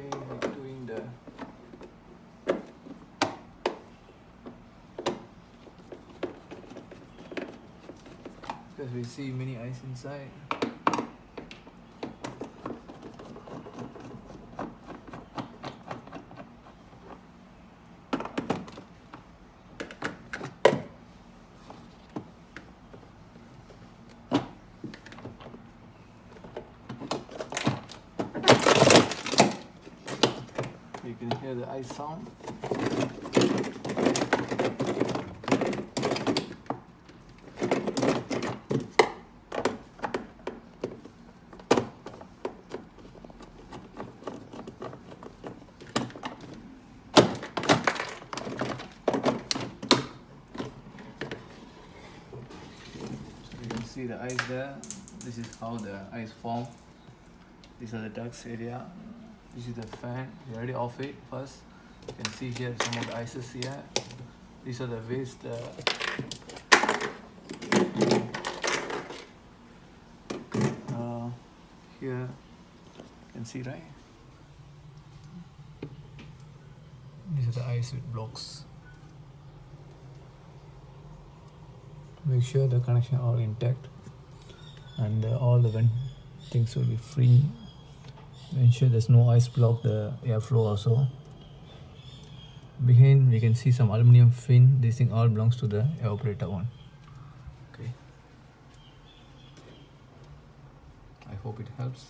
we're doing the because we see many ice inside. You can hear the ice sound. You can see the ice there. This is how the ice form. These are the ducts area. This is the fan. We already off it first. You can see here some of the ices here. These are the waste. Here you can see, right? These are the ice with blocks. Make sure the connection are intact and all the vent things will be free. Ensure there's no ice block the airflow also. Behind we can see some aluminum fin. This thing all belongs to the evaporator one. Okay. I hope it helps.